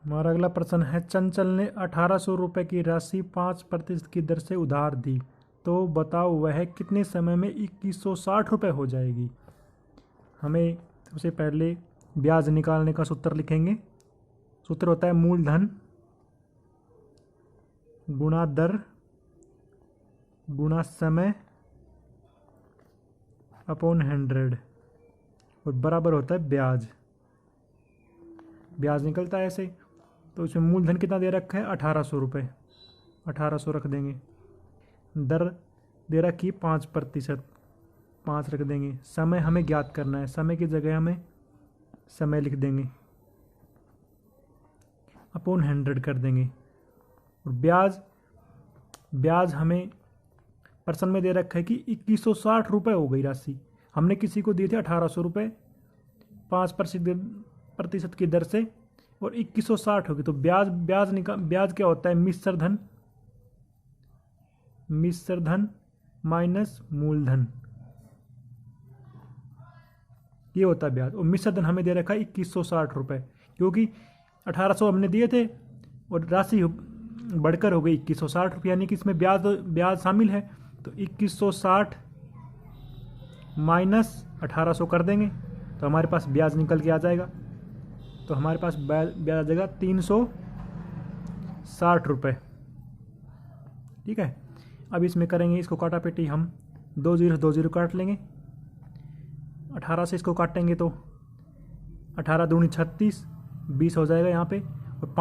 हमारा अगला प्रश्न है, चंचल ने 1800 रुपये की राशि 5% की दर से उधार दी, तो बताओ वह कितने समय में 2160 रुपये हो जाएगी। हमें सबसे पहले ब्याज निकालने का सूत्र लिखेंगे। सूत्र होता है मूलधन गुणा दर गुणा समय अपॉन 100 और बराबर होता है ब्याज। ब्याज निकलता है ऐसे। तो इसमें मूलधन कितना दे रखा है, 1800 रुपये, 1800 रख देंगे। दर दे रखी 5%, 5 रख देंगे। समय हमें ज्ञात करना है, समय की जगह हमें समय लिख देंगे, अपॉन 100 कर देंगे। और ब्याज हमें पर्सन में दे रखा है कि 2160 रुपये हो गई राशि। हमने किसी को दिए थे 1800 रुपये 5% की दर से और 2160 होगी। तो ब्याज क्या होता है, मिश्र धन माइनस मूलधन, ये होता है ब्याज। और मिश्र धन हमें दे रखा है 2160 रुपये, क्योंकि 1800 हमने दिए थे और राशि बढ़कर हो गई 2160 रुपये, यानी कि इसमें ब्याज शामिल है। तो 2160 माइनस 1800 कर देंगे तो हमारे पास ब्याज निकल के आ जाएगा। तो हमारे पास ब्याज आ जाएगा 360 रुपये। ठीक है, अब इसमें करेंगे, इसको काटा पेटी हम 2 0 काट लेंगे। 18 से इसको काटेंगे तो 18 दूनी 36, 20 हो जाएगा यहाँ पे। और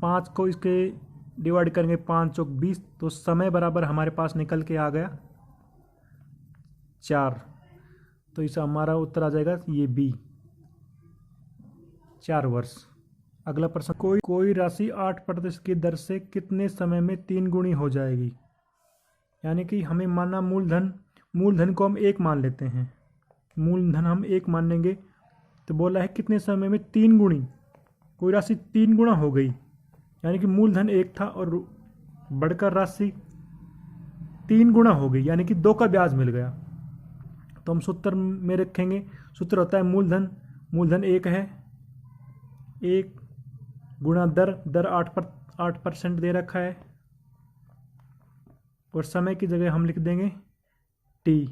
5 को इसके डिवाइड करेंगे, 5 चौक 20, तो समय बराबर हमारे पास निकल के आ गया 4। तो इस हमारा उत्तर आ जाएगा ये बी, 4 वर्ष। अगला प्रश्न, कोई राशि 8% की दर से कितने समय में 3 गुनी हो जाएगी। यानी कि हमें मानना मूलधन को हम 1 मान लेते हैं, मूलधन हम 1 मान लेंगे। तो बोला है कितने समय में 3 गुनी, कोई राशि 3 गुना हो गई, यानी कि मूलधन 1 था और बढ़कर राशि 3 गुना हो गई, यानी कि 2 का ब्याज मिल गया। तो हम सूत्र में रखेंगे, सूत्र होता है मूलधन 1 है, 1 गुणा दर 8% दे रखा है और समय की जगह हम लिख देंगे t।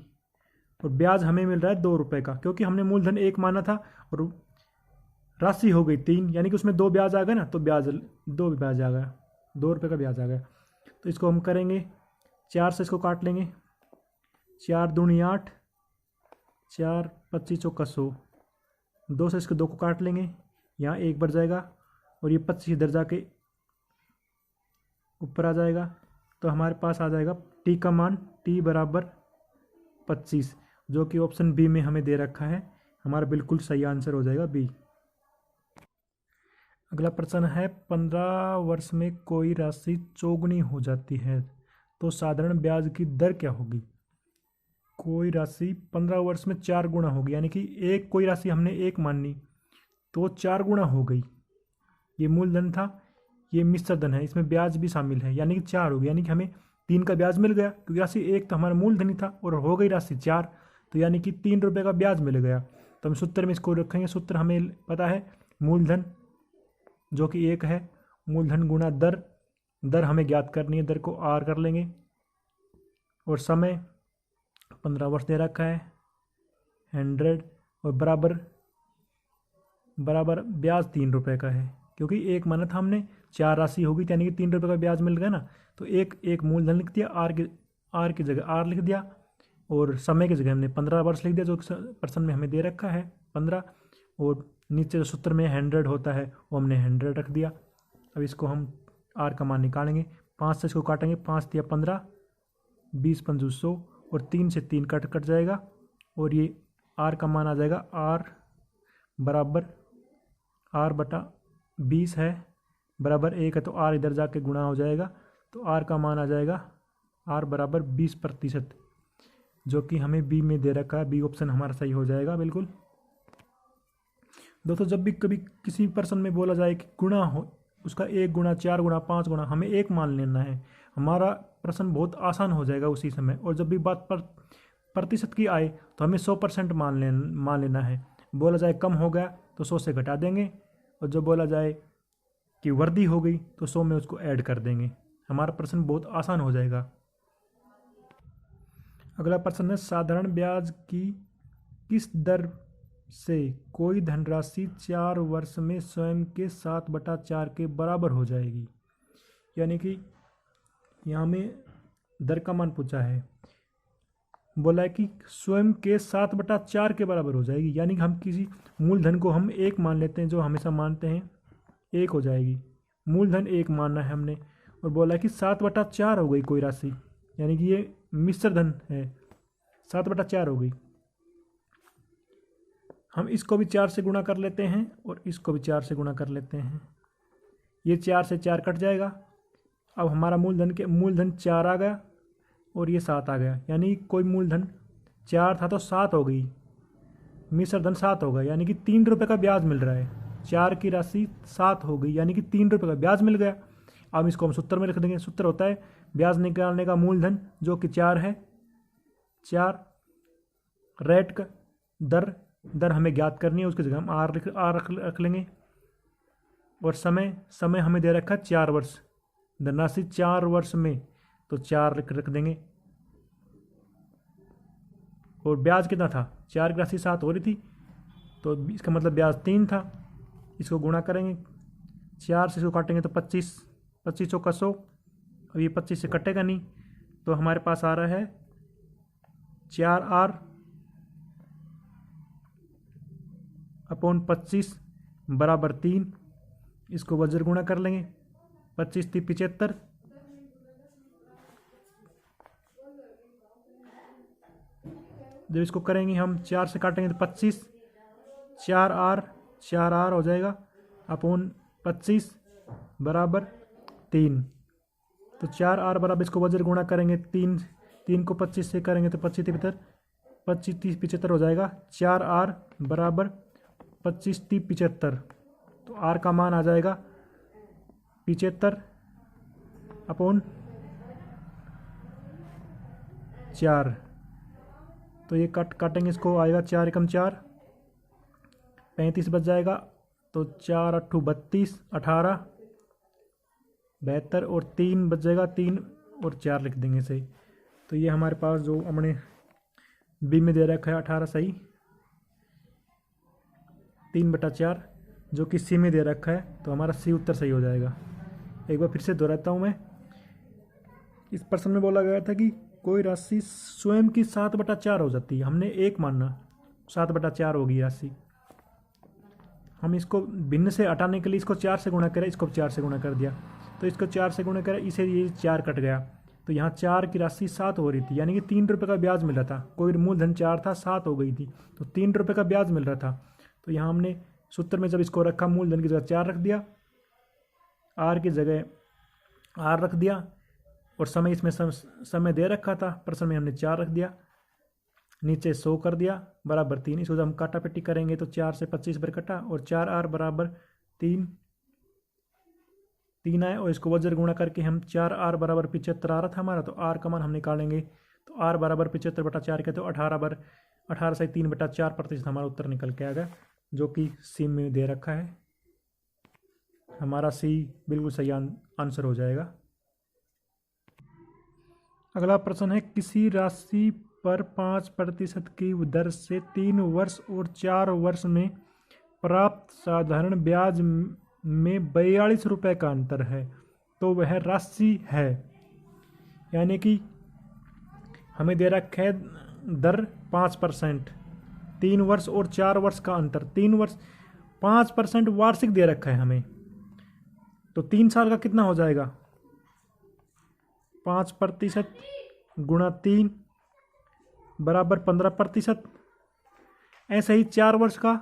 और ब्याज हमें मिल रहा है 2 रुपये का, क्योंकि हमने मूलधन 1 माना था और राशि हो गई 3, यानी कि उसमें 2 ब्याज आ गए ना, तो 2 ब्याज आ गया, 2 रुपये का ब्याज आ गया। तो इसको हम करेंगे 4 से इसको काट लेंगे, 4 दूनी 8, 4 25 चौका 100, 2 से इसको 2 को काट लेंगे, यहाँ 1 बढ़ जाएगा और ये 25 इधर जाके ऊपर आ जाएगा। तो हमारे पास आ जाएगा t का मान, t बराबर 25, जो कि ऑप्शन बी में हमें दे रखा है। हमारा बिल्कुल सही आंसर हो जाएगा बी। अगला प्रश्न है, 15 वर्ष में कोई राशि चौगुनी हो जाती है तो साधारण ब्याज की दर क्या होगी। कोई राशि 15 वर्ष में 4 गुना होगी, यानी कि कोई राशि हमने 1 मानी तो 4 गुना हो गई। ये मूलधन था, ये मिश्र धन है, इसमें ब्याज भी शामिल है, यानी कि 4 हो गई, यानी कि हमें 3 का ब्याज मिल गया, क्योंकि राशि 1 तो हमारा मूलधन ही था और हो गई राशि 4, तो यानी कि 3 रुपये का ब्याज मिल गया। तो हम सूत्र में इसको रखेंगे, सूत्र हमें पता है मूलधन जो कि 1 है, मूलधन गुणा दर हमें ज्ञात करनी है, दर को r कर लेंगे और समय 15 वर्ष दे रखा है 100 और बराबर ब्याज 3 रुपये का है, क्योंकि 1 माना था हमने, 4 राशि होगी यानी कि 3 रुपये का ब्याज मिल गया ना। तो एक मूलधन लिख दिया, आर की जगह r लिख दिया और समय की जगह हमने 15 वर्ष लिख दिया, जो प्रश्न में हमें दे रखा है 15, और नीचे जो सूत्र में 100 होता है वो हमने 100 रख दिया। अब इसको हम r का मान निकालेंगे, 5 से इसको काटेंगे, 5 दिया 15, 20 पंजू 100 और 3 से 3 कट जाएगा और ये r का मान आ जाएगा r बराबर r बटा 20 है बराबर 1 है, तो r इधर जाके गुणा हो जाएगा, तो r का मान आ जाएगा r बराबर 20%, जो कि हमें बी में दे रखा है। बी ऑप्शन हमारा सही हो जाएगा बिल्कुल। दोस्तों, जब भी कभी किसी पर्सन में बोला जाए कि गुणा हो, उसका 1 गुणा 4 गुणा 5 गुणा, हमें 1 मान लेना है, हमारा प्रश्न बहुत आसान हो जाएगा उसी समय। और जब भी बात पर प्रतिशत की आए तो हमें 100% मान लेना है। बोला जाए कम हो गया तो 100 से घटा देंगे और जब बोला जाए कि वर्दी हो गई तो 100 में उसको ऐड कर देंगे। हमारा प्रश्न बहुत आसान हो जाएगा। अगला प्रश्न है, साधारण ब्याज की किस दर से कोई धनराशि 4 वर्ष में स्वयं के 7/4 के बराबर हो जाएगी। यानी कि यहाँ में दर का मान पूछा है, बोला है कि स्वयं के 7/4 के बराबर हो जाएगी। यानी कि हम किसी मूलधन को हम 1 मान लेते हैं, जो हमेशा मानते हैं 1 हो जाएगी। मूलधन 1 मानना है हमने, और बोला है कि 7/4 हो गई कोई राशि, यानी कि ये मिश्र धन है, 7/4 हो गई। हम इसको भी 4 से गुणा कर लेते हैं और इसको भी 4 से गुणा कर लेते हैं। ये 4 से 4 कट जाएगा। अब हमारा मूलधन 4 आ गया और ये 7 आ गया, यानी कोई मूलधन 4 था तो 7 हो गई, मिश्र धन 7 हो गया, यानी कि 3 रुपये का ब्याज मिल रहा है। 4 की राशि 7 हो गई, यानी कि 3 रुपये का ब्याज मिल गया। अब इसको हम सूत्र में लिख देंगे। सूत्र होता है ब्याज निकालने का मूलधन जो कि 4 है, 4 रेट का दर हमें ज्ञात करनी है, उसकी जगह हम आर रख लेंगे। और समय हमें दे रखा है 4 वर्ष, धनराशि 4 वर्ष में, तो 4 रख देंगे। और ब्याज कितना था, 4 की राशि 7 हो रही थी, तो इसका मतलब ब्याज 3 था। इसको गुणा करेंगे, 4 से इसको काटेंगे तो 25 चौका 100। अब ये 25 से कटेगा नहीं, तो हमारे पास आ रहा है 4R अपॉन 25 बराबर 3। इसको वज्र गुणा कर लेंगे, 25 3 75। जब इसको करेंगे हम 4 से काटेंगे तो 25, 4R हो जाएगा अपॉन 25 बराबर 3। तो 4R बराबर, इसको वज्र गुणा करेंगे 3 को 25 से करेंगे तो 25 30 75 हो जाएगा। 4R बराबर 25 30 75, तो R का मान आ जाएगा 75 अपॉन 4। तो ये काटेंगे, इसको आएगा 4 एकम 4, 35 बच जाएगा। तो 4 8 32, 18 72 और 3 बच जाएगा, 3 और 4 लिख देंगे सही। तो ये हमारे पास जो हमने बी में दे रखा है 18 सही, 3/4 जो कि सी में दे रखा है, तो हमारा सी उत्तर सही हो जाएगा। एक बार फिर से दोहराता हूँ मैं। इस प्रश्न में बोला गया था कि कोई राशि स्वयं की 7/4 हो जाती है, हमने 1 मानना, 7/4 होगी राशि। हम इसको भिन्न से हटाने के लिए इसको 4 से गुणा करें, इसको 4 से गुणा कर दिया, तो इसको 4 से गुणा करें, इसे ये 4 कट गया, तो यहाँ 4 की राशि 7 हो रही थी, यानी कि 3 रुपये का ब्याज मिल रहा था। कोई मूलधन 4 था, 7 हो गई थी, तो 3 रुपये का ब्याज मिल रहा था। तो यहाँ हमने सूत्र में जब इसको रखा, मूलधन की जगह 4 रख दिया, आर की जगह आर रख दिया, और समय इसमें समय दे रखा था, प्रश्न में हमने 4 रख दिया, नीचे 100 कर दिया बराबर 3। इसको जब हम काटापट्टी करेंगे तो 4 से 25 पर कटा, और 4R बराबर 3 आए, और इसको वज्र गुणा करके हम 4R बराबर 75 आ रहा था हमारा, तो R का मान हम निकालेंगे, तो R बराबर 75/4 के, तो 18 से 3/4% हमारा उत्तर निकल के आ गया, जो कि सी में दे रखा है। हमारा सी बिल्कुल सही आंसर हो जाएगा। अगला प्रश्न है, किसी राशि पर 5% की दर से 3 वर्ष और 4 वर्ष में प्राप्त साधारण ब्याज में 42 रुपये का अंतर है, तो वह राशि है। यानी कि हमें दे रखा है दर 5%, 3 वर्ष और 4 वर्ष का अंतर, 3 वर्ष 5% वार्षिक दे रखा है हमें, तो 3 साल का कितना हो जाएगा, 5% गुणा 3 बराबर 15%। ऐसे ही 4 वर्ष का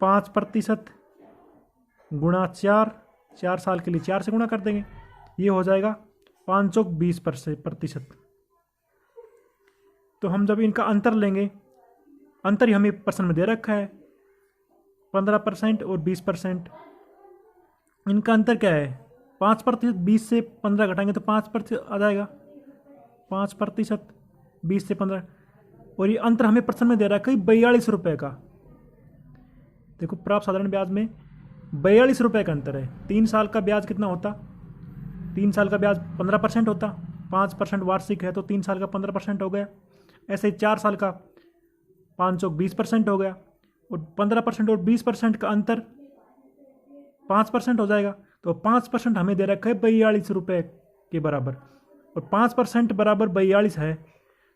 5% गुणा 4 साल के लिए 4 से गुणा कर देंगे, ये हो जाएगा 520%। तो हम जब इनका अंतर लेंगे, अंतर ही हमें प्रश्न में दे रखा है 15% और 20%, इनका अंतर क्या है, 5%, 20 से 15 घटाएंगे तो 5% आ जाएगा, 5%, 20 से 15, और ये अंतर हमें प्रश्न में दे रखा है 42 रुपये का। देखो प्राप्त साधारण ब्याज में 42 रुपये का अंतर है। 3 साल का ब्याज कितना होता? 3 साल का ब्याज 15% होता। 5% वार्षिक है तो 3 साल का 15% हो गया। ऐसे ही 4 साल का 520% हो गया। और 15% और 20% का अंतर 5% हो जाएगा। तो 5% हमें दे रखा है 42 रुपये के बराबर, और 5% बराबर 42 है।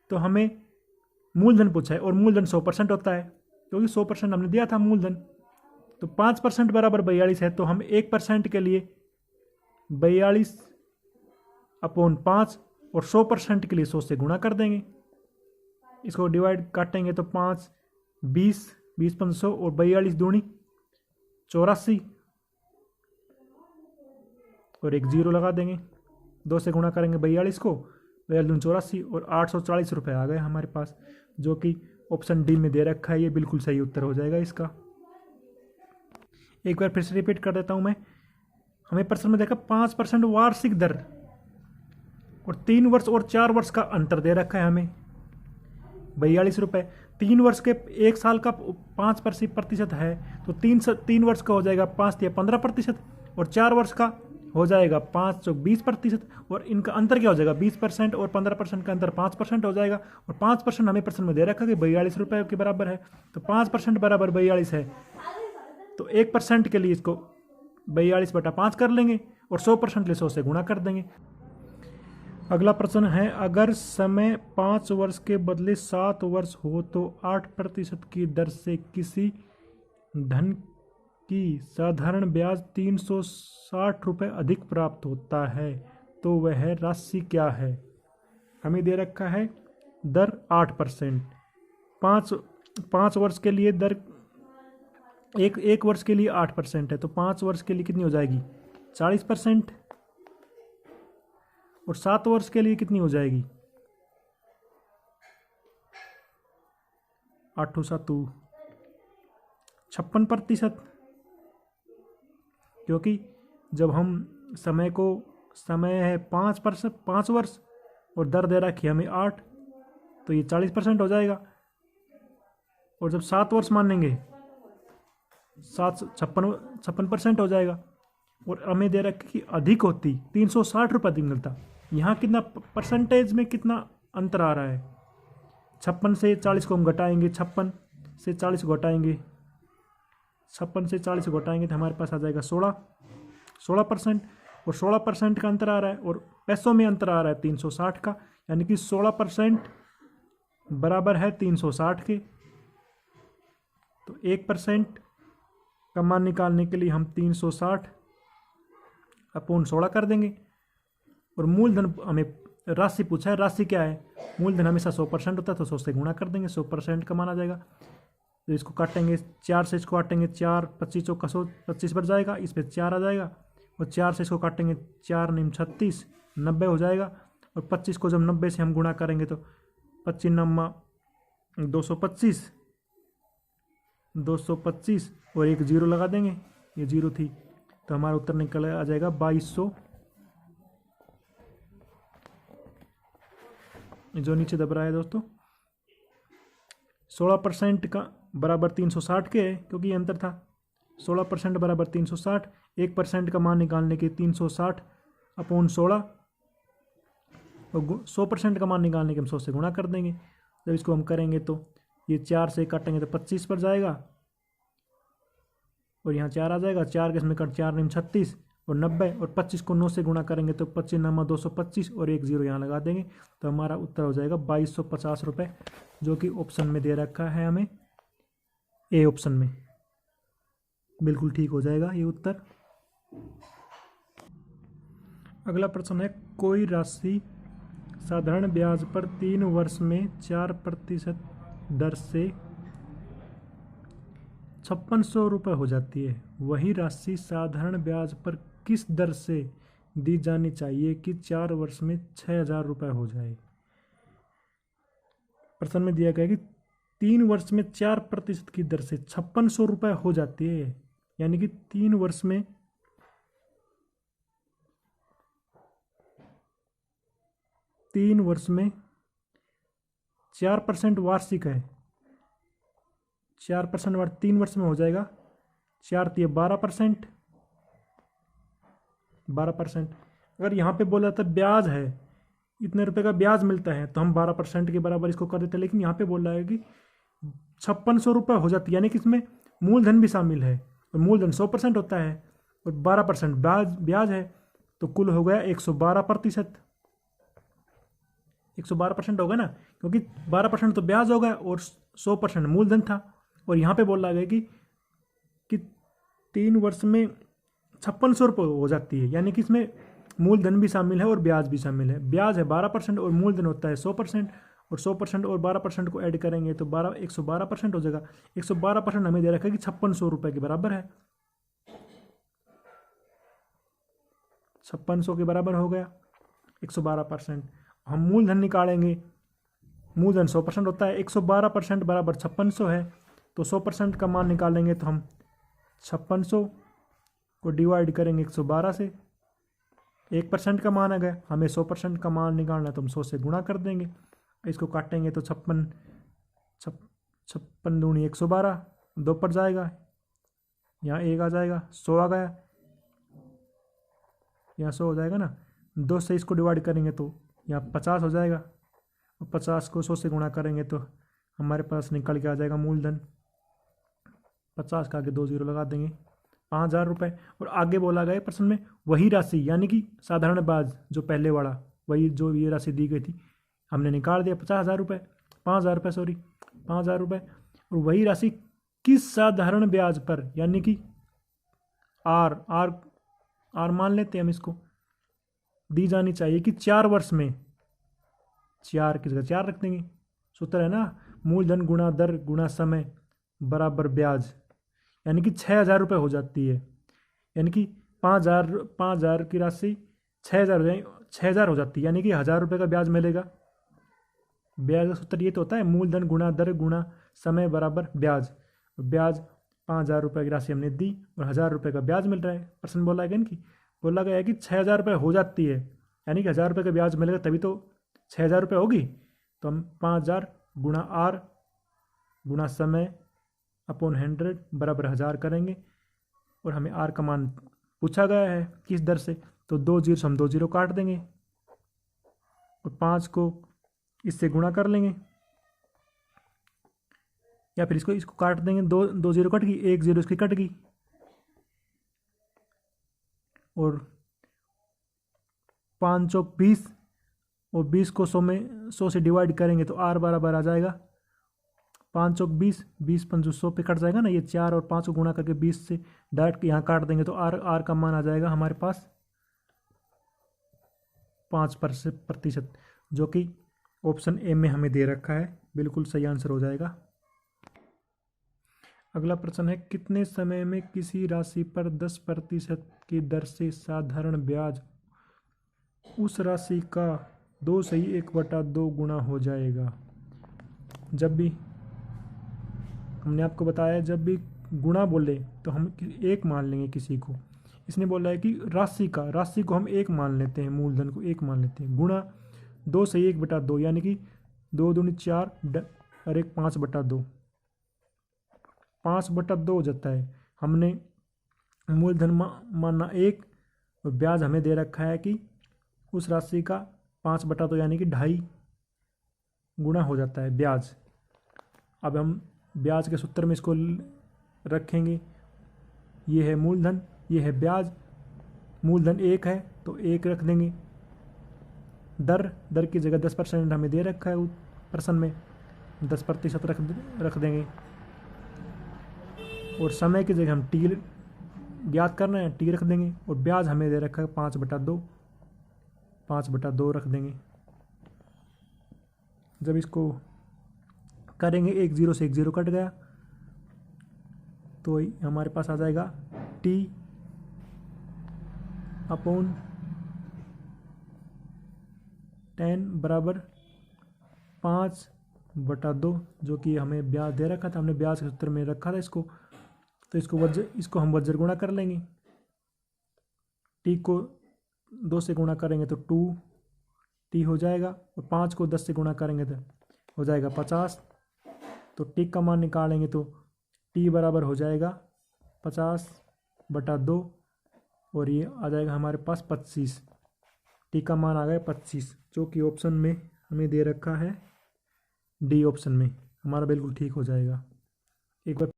तो हमें मूलधन पूछा है, और मूलधन 100% होता है, क्योंकि 100% हमने दिया था मूलधन। तो 5% बराबर 42 है, तो हम 1% के लिए 42/5 और 100% के लिए 100 से गुणा कर देंगे। इसको डिवाइड काटेंगे तो 5 20 20 500 और 42 दूनी 84 और एक जीरो लगा देंगे। 2 से गुणा करेंगे 42 को, 42 दूनी 84 और 840 रुपये आ गए हमारे पास, जो कि ऑप्शन डी में दे रखा है। ये बिल्कुल सही उत्तर हो जाएगा इसका। एक बार फिर से रिपीट कर देता हूँ मैं। हमें प्रश्न में देखा 5% वार्षिक दर और 3 वर्ष और 4 वर्ष का अंतर दे रखा है हमें 42 रुपये। 3 वर्ष के 1 साल का 5% है, तो 3 वर्ष का हो जाएगा 5 या 15%, और 4 वर्ष का हो जाएगा 5 चौक 20%, और इनका अंतर क्या हो जाएगा 20% और 15% का अंतर 5% हो जाएगा। और 5% हमें प्रश्न में दे रखा कि 42 रुपये के बराबर है, तो 5% बराबर 42 है। तो 1% के लिए इसको 42/5 कर लेंगे और 100% के लिए 100 से गुणा कर देंगे। अगला प्रश्न है, अगर समय 5 वर्ष के बदले 7 वर्ष हो तो 8% की दर से किसी धन की साधारण ब्याज 360 रुपये अधिक प्राप्त होता है, तो वह राशि क्या है? हमें दे रखा है दर 8%। 5 वर्ष के लिए दर एक वर्ष के लिए 8% है, तो 5 वर्ष के लिए कितनी हो जाएगी 40%, और 7 वर्ष के लिए कितनी हो जाएगी 8 7 56%। क्योंकि जब हम समय है 5 वर्ष और दर दे रखी है हमें 8, तो ये 40% हो जाएगा। और जब 7 वर्ष मानेंगे 56% हो जाएगा। और हमें दे रखी कि अधिक होती 360 रुपये अधिक मिलता। यहाँ कितना परसेंटेज में कितना अंतर आ रहा है? 56 से 40 को हम घटाएंगे, 56 से 40 को घटाएंगे, 56 से 40 को घटाएंगे तो हमारे पास आ जाएगा 16%। और 16% का अंतर आ रहा है, और पैसों में अंतर आ रहा है 360 का, यानी कि 16% बराबर है 360 के। तो 1% का मान निकालने के लिए हम 360/16 कर देंगे। और मूलधन हमें राशि पूछा है, राशि क्या है? मूलधन हमेशा 100% होता है, तो 100 से गुणा कर देंगे, 100% का मान आ जाएगा। तो इसको काटेंगे 4 से, इसको काटेंगे 4 25 चौका 100 25 बढ़ जाएगा, इस पर 4 आ जाएगा। और 4 से इसको काटेंगे 4 9 36 90 हो जाएगा। और 25 को जब 90 से हम गुणा करेंगे तो 25 9 225 और एक जीरो लगा देंगे, ये जीरो थी, तो हमारा उत्तर निकल आ जाएगा 2200। जो नीचे दब रहा है दोस्तों, 16% का बराबर 360 के है, क्योंकि ये अंतर था। 16% बराबर 360, 1% का मान निकालने के 360/16, और 100% का मान निकालने के हम 100 से गुणा कर देंगे। जब इसको हम करेंगे तो ये 4 से काटेंगे तो 25 पर जाएगा, और यहाँ 4 आ जाएगा। 4 के इसमें कट 4 9 36 और 90, और 25 को 9 से गुणा करेंगे तो 25 9 225 और एक जीरो यहाँ लगा देंगे, तो हमारा उत्तर हो जाएगा 2250 रुपये, जो कि ऑप्शन में दे रखा है हमें, ए ऑप्शन में। बिल्कुल ठीक हो जाएगा ये उत्तर। अगला प्रश्न है, कोई राशि साधारण ब्याज पर 3 वर्ष में 4% दर से 5600 रुपये हो जाती है। वही राशि साधारण ब्याज पर किस दर से दी जानी चाहिए कि 4 वर्ष में 6000 रुपये हो जाए? प्रश्न में दिया गया कि 3 वर्ष में 4% की दर से 5600 रुपये हो जाती है, यानी कि 3 वर्ष में 4% वार्षिक है, 4% 3 वर्ष में हो जाएगा 4 12%। 12%। अगर यहाँ पे बोला था ब्याज है, इतने रुपए का ब्याज मिलता है, तो हम 12% के बराबर इसको कर देते हैं। लेकिन यहाँ पे बोल रहा है कि 5600 रुपये हो जाती है, यानी कि इसमें मूलधन भी शामिल है, और मूलधन 100% होता है और 12% ब्याज ब्याज है, तो कुल हो गया 112%। 112% हो गया ना, क्योंकि 12% तो ब्याज हो गया और 100% मूलधन था। और यहाँ पे बोला गया कि 3 वर्ष में 5600 रुपये हो जाती है, यानी कि इसमें मूलधन भी शामिल है और ब्याज भी शामिल है। ब्याज है 12% और मूलधन होता है 100%, और 100% और 12% को ऐड करेंगे तो 112% हो जाएगा। 112% हमें दे रखा है कि 5600 रुपये के बराबर है। 5600 के बराबर हो गया 112%। हम मूलधन निकालेंगे, मूलधन 100% होता है, 112% बराबर 5600 है, तो 100% का मान निकालेंगे तो हम 5600 को डिवाइड करेंगे 112 से, 1% का मान आ गया। हमें 100% का मान निकालना है तो हम 100 से गुणा कर देंगे। इसको काटेंगे तो 56 दूनी 112, 2 पर जाएगा, यहाँ 1 आ जाएगा, 100 आ गया, यहाँ 100 हो जाएगा ना। 2 से इसको डिवाइड करेंगे तो यहाँ 50 हो जाएगा, और 50 को 100 से गुणा करेंगे तो हमारे पास निकल के आ जाएगा मूलधन। 50 का आगे 2 जीरो लगा देंगे, 5000 रुपये। और आगे बोला गया प्रश्न में वही राशि, यानी कि साधारण ब्याज जो पहले वाला, वही जो ये राशि दी गई थी हमने निकाल दिया 50,000 रुपये, 5,000 रुपये, सॉरी 5,000 रुपये। और वही राशि किस साधारण ब्याज पर, यानी कि आर आर आर मान लेते हैं हम इसको, दी जानी चाहिए कि 4 वर्ष में, 4 की जगह 4 रख देंगे। सूत्र है ना, मूलधन गुणा दर गुणा समय बराबर ब्याज, यानी कि 6,000 रुपये हो जाती है। यानी कि 5,000 की राशि 6,000 हो जाती है, यानी कि 1,000 रुपये का ब्याज मिलेगा। ब्याज का सूत्र ये तो होता है, मूलधन गुणा दर गुणा समय बराबर ब्याज। ब्याज 5,000 रुपये की राशि हमने दी और 1,000 रुपये का ब्याज मिल रहा है। प्रश्न बोला गया कि बोला गया है कि 6,000 रुपये हो जाती है, यानी कि 1,000 रुपये का ब्याज मिलेगा तभी तो 6,000 रुपये होगी। तो हम 5,000 गुणा आर गुणा समय अपॉन 100 बराबर 1,000 करेंगे, और हमें आर का मान पूछा गया है किस दर से, तो 2 जीरो से हम 2 जीरो काट देंगे और 5 को इससे गुणा कर लेंगे, या फिर इसको काट देंगे। 2 जीरो कट गई, 1 जीरो इसकी कट गई, और 5 चौक 20, और 20 को 100 से डिवाइड करेंगे तो आर बराबर आ जाएगा 5 चौक 20, 20 पंचो 100 पे कट जाएगा ना, ये 4 और 5 को गुणा करके 20 से डायरेक्ट यहाँ काट देंगे तो आर का मान आ जाएगा हमारे पास 5%, जो कि ऑप्शन ए में हमें दे रखा है, बिल्कुल सही आंसर हो जाएगा। अगला प्रश्न है, कितने समय में किसी राशि पर 10% की दर से साधारण ब्याज उस राशि का 2/1/2 गुना हो जाएगा। जब भी हमने आपको बताया, जब भी गुणा बोले तो हम एक मान लेंगे किसी को। इसने बोला है कि राशि को हम एक मान लेते हैं, मूलधन को एक मान लेते हैं, गुणा 2/1/2, यानी कि 2 दूनी 4 और 1 5/2, 5/2 हो जाता है। हमने मूलधन माना 1 और ब्याज हमें दे रखा है कि उस राशि का 5/2, यानी कि 2.5 गुना हो जाता है ब्याज। अब हम ब्याज के सूत्र में इसको रखेंगे, ये है मूलधन, ये है ब्याज। मूलधन 1 है तो 1 रख देंगे, दर की जगह 10% हमें दे रखा है प्रश्न में, 10% रख देंगे, और समय की जगह हम टी ज्ञात करना है, टी रख देंगे, और ब्याज हमें दे रखा है 5/2, 5/2 रख देंगे। जब इसको करेंगे 1 जीरो से 1 जीरो कट गया तो हमारे पास आ जाएगा टी अपॉन 10 बराबर 5/2, जो कि हमें ब्याज दे रखा था, हमने ब्याज के सूत्र में रखा था इसको। तो इसको हम वज्र गुणा कर लेंगे, टी को 2 से गुणा करेंगे तो 2t हो जाएगा, और 5 को 10 से गुणा करेंगे तो हो जाएगा 50। तो टी का मान निकालेंगे तो टी बराबर हो जाएगा 50/2 और ये आ जाएगा हमारे पास 25। टी का मान आ गया 25, जो कि ऑप्शन में हमें दे रखा है, डी ऑप्शन में। हमारा बिल्कुल ठीक हो जाएगा। एक बार